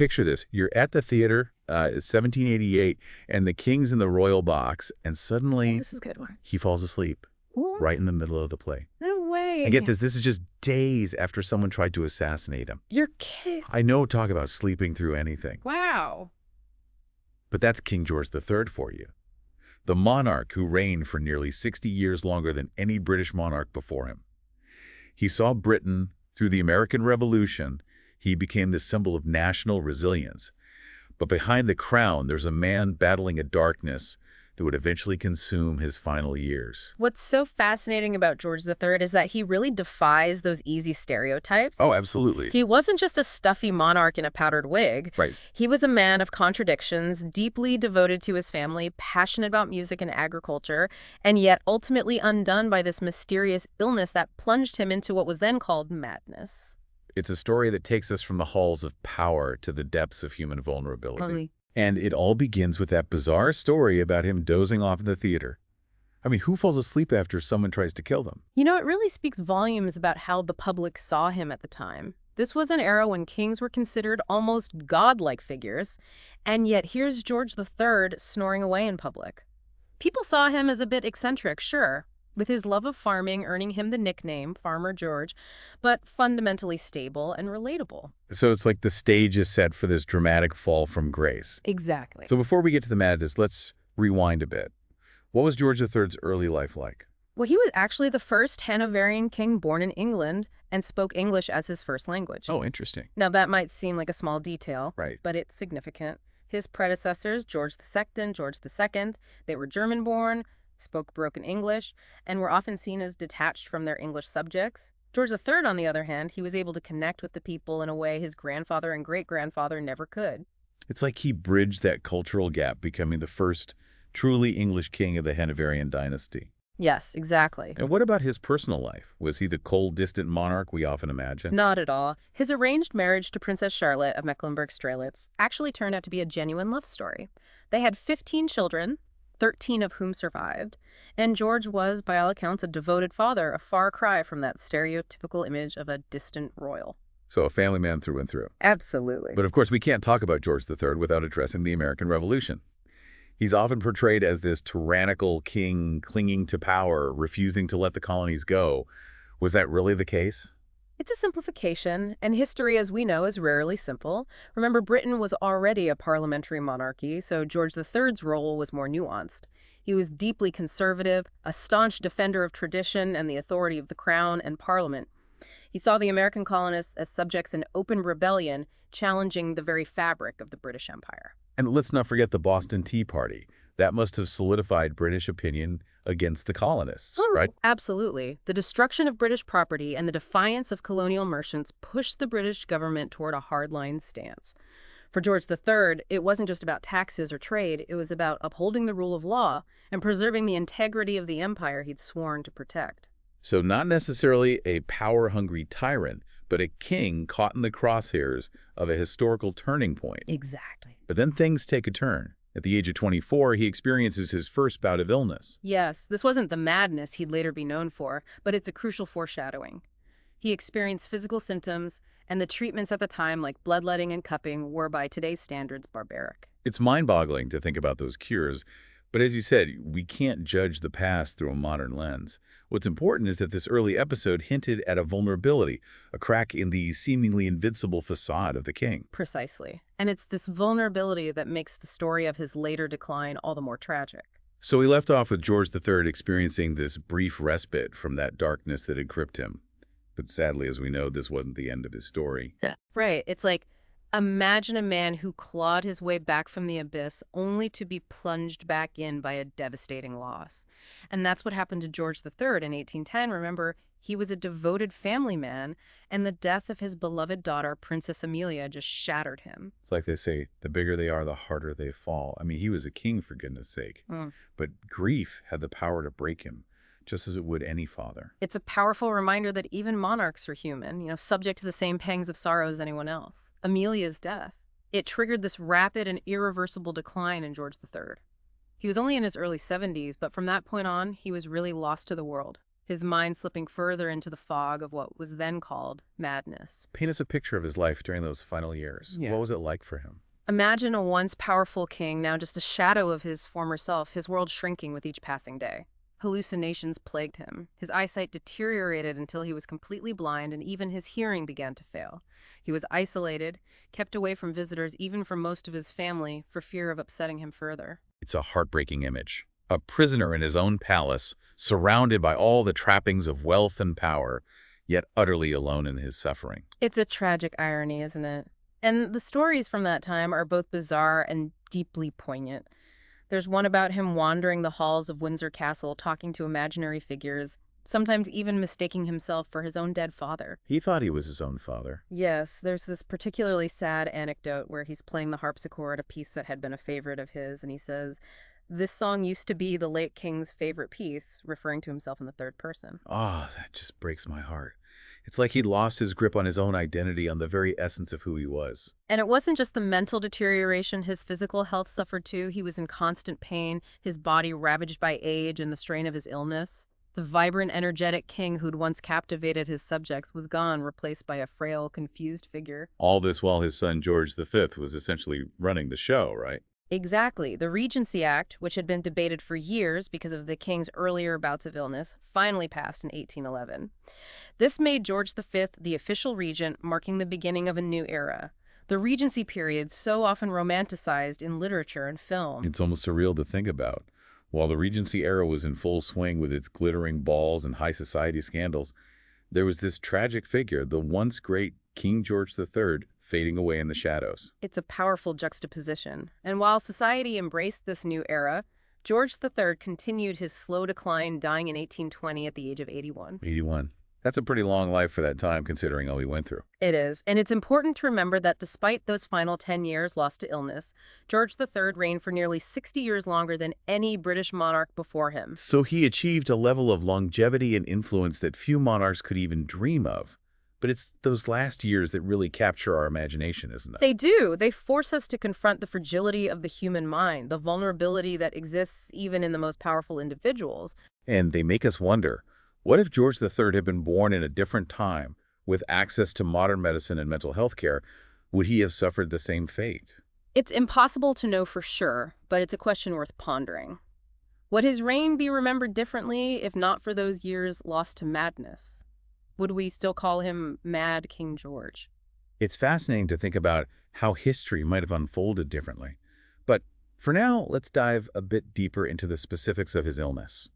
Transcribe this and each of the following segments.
picture this. You're at the theater, 1788, and the king's in the royal box, and Oh, suddenly this is a good one. he falls asleep What? right in the middle of the play. No way. And get this is just days after someone tried to assassinate him. You're kidding. I know, talk about sleeping through anything. Wow. But that's King George III for you. The monarch who reigned for nearly 60 years longer than any British monarch before him. He saw Britain through the American Revolution. He became the symbol of national resilience. But behind the crown, there's a man battling a darkness that would eventually consume his final years. What's so fascinating about George III is that he really defies those easy stereotypes. Oh, absolutely. He wasn't just a stuffy monarch in a powdered wig. Right. He was a man of contradictions, deeply devoted to his family, passionate about music and agriculture, and yet ultimately undone by this mysterious illness that plunged him into what was then called madness. It's a story that takes us from the halls of power to the depths of human vulnerability. And it all begins with that bizarre story about him dozing off in the theater. I mean, who falls asleep after someone tries to kill them? You know, it really speaks volumes about how the public saw him at the time. This was an era when kings were considered almost godlike figures, and yet here's George III snoring away in public. People saw him as a bit eccentric, sure, with his love of farming earning him the nickname Farmer George, but fundamentally stable and relatable. So it's like the stage is set for this dramatic fall from grace. Exactly. So before we get to the madness, let's rewind a bit. What was George III's early life like? Well, he was actually the first Hanoverian king born in England and spoke English as his first language. Oh, interesting. Now, that might seem like a small detail, Right. but it's significant. His predecessors, George II, George II, they were German-born, spoke broken English, and were often seen as detached from their English subjects. George III, on the other hand, he was able to connect with the people in a way his grandfather and great-grandfather never could. It's like he bridged that cultural gap, becoming the first truly English king of the Hanoverian dynasty. Yes, exactly. And what about his personal life? Was he the cold, distant monarch we often imagine? Not at all. His arranged marriage to Princess Charlotte of Mecklenburg-Strelitz actually turned out to be a genuine love story. They had 15 children, 13 of whom survived, and George was, by all accounts, a devoted father, a far cry from that stereotypical image of a distant royal. So a family man through and through. Absolutely. But of course, we can't talk about George III without addressing the American Revolution. He's often portrayed as this tyrannical king clinging to power, refusing to let the colonies go. Was that really the case? It's a simplification, and history, as we know, is rarely simple. Remember, Britain was already a parliamentary monarchy, so George III's role was more nuanced. He was deeply conservative, a staunch defender of tradition and the authority of the crown and parliament. He saw the American colonists as subjects in open rebellion, challenging the very fabric of the British Empire. And let's not forget the Boston Tea Party. That must have solidified British opinion against the colonists, right? Absolutely. The destruction of British property and the defiance of colonial merchants pushed the British government toward a hardline stance. For George III, it wasn't just about taxes or trade, it was about upholding the rule of law and preserving the integrity of the empire he'd sworn to protect. So not necessarily a power-hungry tyrant, but a king caught in the crosshairs of a historical turning point. Exactly. But then things take a turn. At the age of 24, he experiences his first bout of illness. Yes, this wasn't the madness he'd later be known for, but it's a crucial foreshadowing. He experienced physical symptoms, and the treatments at the time, like bloodletting and cupping, were by today's standards barbaric. It's mind-boggling to think about those cures, but as you said, we can't judge the past through a modern lens. What's important is that this early episode hinted at a vulnerability, a crack in the seemingly invincible facade of the king. Precisely. And it's this vulnerability that makes the story of his later decline all the more tragic. So we left off with George III experiencing this brief respite from that darkness that had gripped him. But sadly, as we know, this wasn't the end of his story. Right. It's like, imagine a man who clawed his way back from the abyss only to be plunged back in by a devastating loss. And that's what happened to George III in 1810. Remember, he was a devoted family man, and the death of his beloved daughter, Princess Amelia, just shattered him. It's like they say, the bigger they are, the harder they fall. I mean, he was a king, for goodness sake. But grief had the power to break him, just as it would any father. It's a powerful reminder that even monarchs are human, subject to the same pangs of sorrow as anyone else. Amelia's death, it triggered this rapid and irreversible decline in George III. He was only in his early 70s, but from that point on, he was really lost to the world. his mind slipping further into the fog of what was then called madness. Paint us a picture of his life during those final years. Yeah. What was it like for him? Imagine a once powerful king, now just a shadow of his former self, his world shrinking with each passing day. Hallucinations plagued him. His eyesight deteriorated until he was completely blind, and even his hearing began to fail. He was isolated, kept away from visitors, even from most of his family, for fear of upsetting him further. It's a heartbreaking image. A prisoner in his own palace, surrounded by all the trappings of wealth and power, yet utterly alone in his suffering. It's a tragic irony, isn't it? And the stories from that time are both bizarre and deeply poignant. There's one about him wandering the halls of Windsor Castle, talking to imaginary figures, sometimes even mistaking himself for his own dead father. He thought he was his own father. Yes, there's this particularly sad anecdote where he's playing the harpsichord, a piece that had been a favorite of his, and he says, "This song used to be the late king's favorite piece," referring to himself in the third person. Ah, that just breaks my heart. It's like he'd lost his grip on his own identity, on the very essence of who he was. And it wasn't just the mental deterioration, his physical health suffered too. He was in constant pain, his body ravaged by age and the strain of his illness. The vibrant, energetic king who'd once captivated his subjects was gone, replaced by a frail, confused figure. All this while his son George V was essentially running the show, right? Exactly. The Regency Act, which had been debated for years because of the king's earlier bouts of illness, finally passed in 1811. This made George V the official regent, marking the beginning of a new era. The Regency period, so often romanticized in literature and film. It's almost surreal to think about. While the Regency era was in full swing with its glittering balls and high society scandals, there was this tragic figure, the once great King George III, fading away in the shadows. It's a powerful juxtaposition. And while society embraced this new era, George III continued his slow decline, dying in 1820 at the age of 81. 81. That's a pretty long life for that time, considering all he went through. It is, and it's important to remember that despite those final 10 years lost to illness, George III reigned for nearly 60 years longer than any British monarch before him. So he achieved a level of longevity and influence that few monarchs could even dream of. But it's those last years that really capture our imagination, isn't it? They do. They force us to confront the fragility of the human mind, the vulnerability that exists even in the most powerful individuals. And they make us wonder, what if George III had been born in a different time, with access to modern medicine and mental health care? Would he have suffered the same fate? It's impossible to know for sure, but it's a question worth pondering. Would his reign be remembered differently if not for those years lost to madness? Would we still call him Mad King George? It's fascinating to think about how history might have unfolded differently. But for now, let's dive a bit deeper into the specifics of his illness.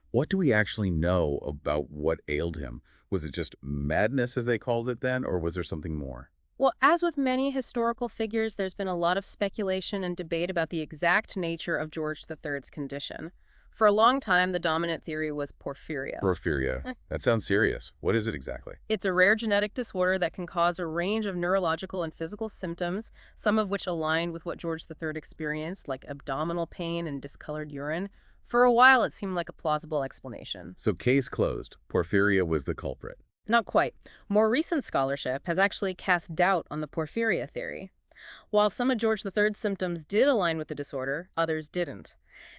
What do we actually know about what ailed him? Was it just madness, as they called it then, or was there something more? Well, as with many historical figures, there's been a lot of speculation and debate about the exact nature of George III's condition. For a long time, the dominant theory was porphyria. Porphyria. That sounds serious. What is it exactly? It's a rare genetic disorder that can cause a range of neurological and physical symptoms, some of which align with what George III experienced, like abdominal pain and discolored urine. For a while, it seemed like a plausible explanation. So case closed. Porphyria was the culprit. Not quite. More recent scholarship has actually cast doubt on the porphyria theory. While some of George III's symptoms did align with the disorder, others didn't.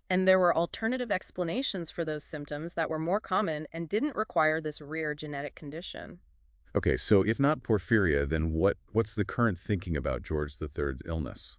And there were alternative explanations for those symptoms that were more common and didn't require this rare genetic condition. Okay, so if not porphyria, then what's the current thinking about George III's illness?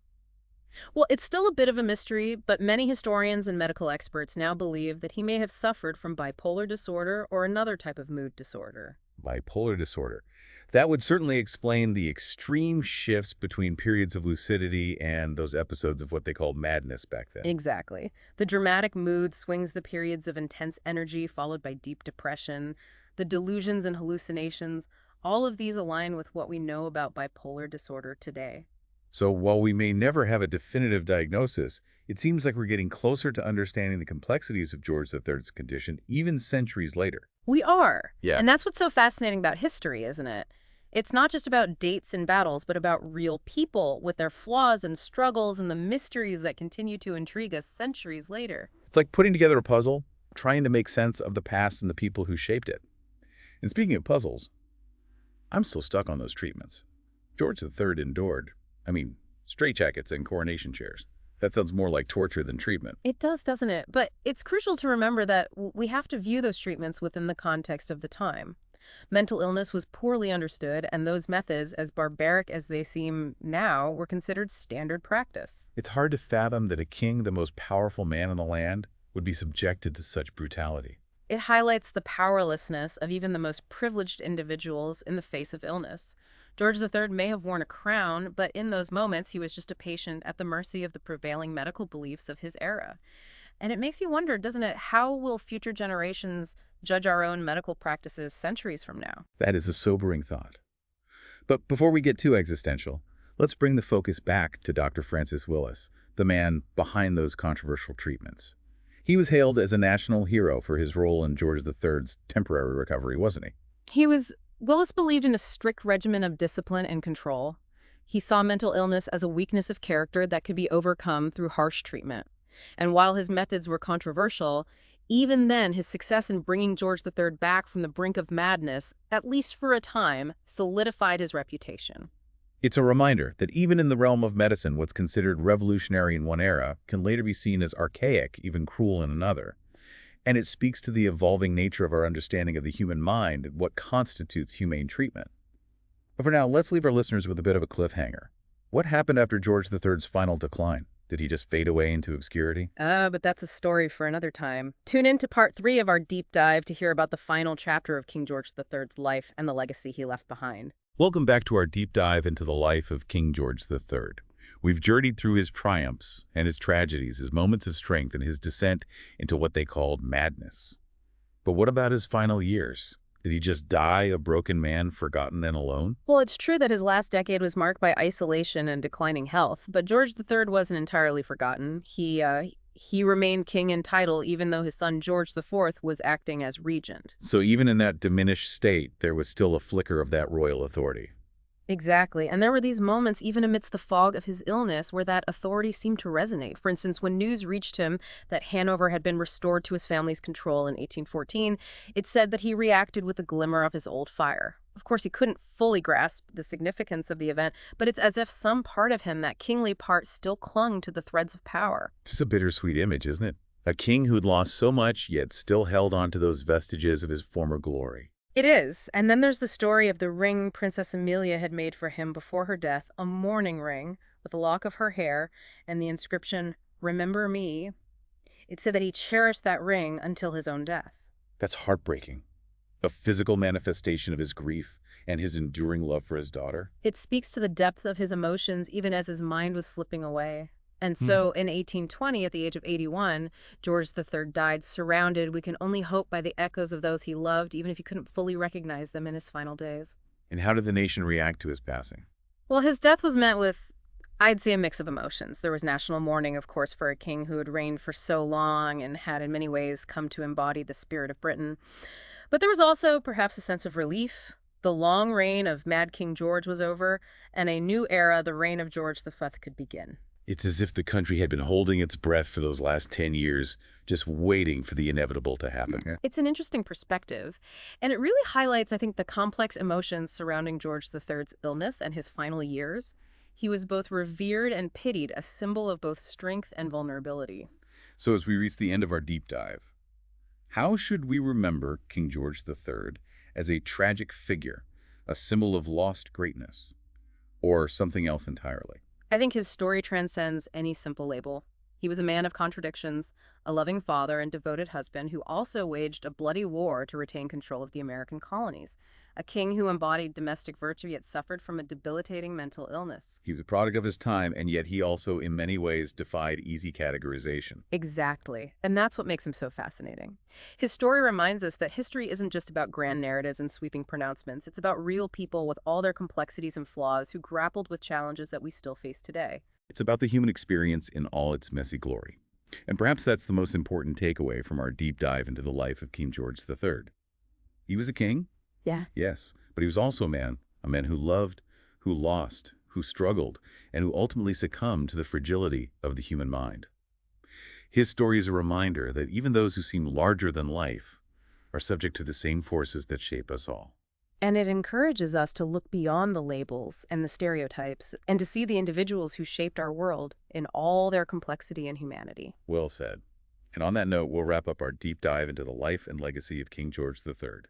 Well, it's still a bit of a mystery, but many historians and medical experts now believe that he may have suffered from bipolar disorder or another type of mood disorder. Bipolar disorder. That would certainly explain the extreme shifts between periods of lucidity and those episodes of what they called madness back then. Exactly. The dramatic mood swings, the periods of intense energy followed by deep depression, the delusions and hallucinations, all of these align with what we know about bipolar disorder today. So while we may never have a definitive diagnosis, it seems like we're getting closer to understanding the complexities of George III's condition even centuries later. We are. Yeah. And that's what's so fascinating about history, isn't it? It's not just about dates and battles, but about real people with their flaws and struggles and the mysteries that continue to intrigue us centuries later. It's like putting together a puzzle, trying to make sense of the past and the people who shaped it. And speaking of puzzles, I'm still stuck on those treatments. George III endured, straitjackets and coronation chairs. That sounds more like torture than treatment. It does, doesn't it? But it's crucial to remember that we have to view those treatments within the context of the time. Mental illness was poorly understood, and those methods, as barbaric as they seem now, were considered standard practice. It's hard to fathom that a king, the most powerful man in the land, would be subjected to such brutality. It highlights the powerlessness of even the most privileged individuals in the face of illness. George III may have worn a crown, but in those moments he was just a patient at the mercy of the prevailing medical beliefs of his era. And it makes you wonder, doesn't it, how will future generations judge our own medical practices centuries from now? That is a sobering thought. But before we get too existential, let's bring the focus back to Dr. Francis Willis, the man behind those controversial treatments. He was hailed as a national hero for his role in George III's temporary recovery, wasn't he? Willis believed in a strict regimen of discipline and control. He saw mental illness as a weakness of character that could be overcome through harsh treatment. And while his methods were controversial, even then his success in bringing George III back from the brink of madness, at least for a time, solidified his reputation. It's a reminder that even in the realm of medicine, what's considered revolutionary in one era can later be seen as archaic, even cruel in another. And it speaks to the evolving nature of our understanding of the human mind and what constitutes humane treatment. But for now, let's leave our listeners with a bit of a cliffhanger. What happened after George III's final decline? Did he just fade away into obscurity? But that's a story for another time. Tune in to part 3 of our deep dive to hear about the final chapter of King George III's life and the legacy he left behind. Welcome back to our deep dive into the life of King George III. We've journeyed through his triumphs and his tragedies, his moments of strength, and his descent into what they called madness. But what about his final years? Did he just die a broken man, forgotten and alone? Well, it's true that his last decade was marked by isolation and declining health, but George III wasn't entirely forgotten. He remained king in title even though his son George IV was acting as regent. So even in that diminished state, there was still a flicker of that royal authority. Exactly. And there were these moments, even amidst the fog of his illness, where that authority seemed to resonate. For instance, when news reached him that Hanover had been restored to his family's control in 1814, it said that he reacted with a glimmer of his old fire. Of course, he couldn't fully grasp the significance of the event, but it's as if some part of him, that kingly part, still clung to the threads of power. It's a bittersweet image, isn't it? A king who'd lost so much, yet still held on to those vestiges of his former glory. It is. And then there's the story of the ring Princess Amelia had made for him before her death, a mourning ring with a lock of her hair and the inscription, "Remember me." It said that he cherished that ring until his own death. That's heartbreaking. A physical manifestation of his grief and his enduring love for his daughter. It speaks to the depth of his emotions even as his mind was slipping away. And so in 1820, at the age of 81, George III died surrounded, we can only hope, by the echoes of those he loved, even if he couldn't fully recognize them in his final days. And how did the nation react to his passing? Well, his death was met with, I'd say, a mix of emotions. There was national mourning, of course, for a king who had reigned for so long and had in many ways come to embody the spirit of Britain. But there was also perhaps a sense of relief. The long reign of Mad King George was over, and a new era, the reign of George V, could begin. It's as if the country had been holding its breath for those last 10 years, just waiting for the inevitable to happen. It's an interesting perspective, and it really highlights, I think, the complex emotions surrounding George III's illness and his final years. He was both revered and pitied, a symbol of both strength and vulnerability. So as we reach the end of our deep dive, how should we remember King George III as a tragic figure, a symbol of lost greatness, or something else entirely? I think his story transcends any simple label. He was a man of contradictions, a loving father and devoted husband who also waged a bloody war to retain control of the American colonies. A king who embodied domestic virtue yet suffered from a debilitating mental illness. He was a product of his time, and yet he also, in many ways, defied easy categorization. Exactly. And that's what makes him so fascinating. His story reminds us that history isn't just about grand narratives and sweeping pronouncements. It's about real people with all their complexities and flaws who grappled with challenges that we still face today. It's about the human experience in all its messy glory. And perhaps that's the most important takeaway from our deep dive into the life of King George III. He was a king, Yeah. yes, but he was also a man who loved, who lost, who struggled, and who ultimately succumbed to the fragility of the human mind. His story is a reminder that even those who seem larger than life are subject to the same forces that shape us all. And it encourages us to look beyond the labels and the stereotypes and to see the individuals who shaped our world in all their complexity and humanity. Well said. And on that note, we'll wrap up our deep dive into the life and legacy of King George III.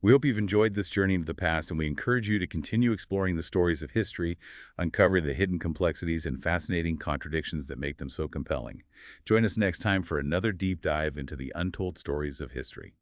We hope you've enjoyed this journey into the past, and we encourage you to continue exploring the stories of history, uncover the hidden complexities and fascinating contradictions that make them so compelling. Join us next time for another deep dive into the untold stories of history.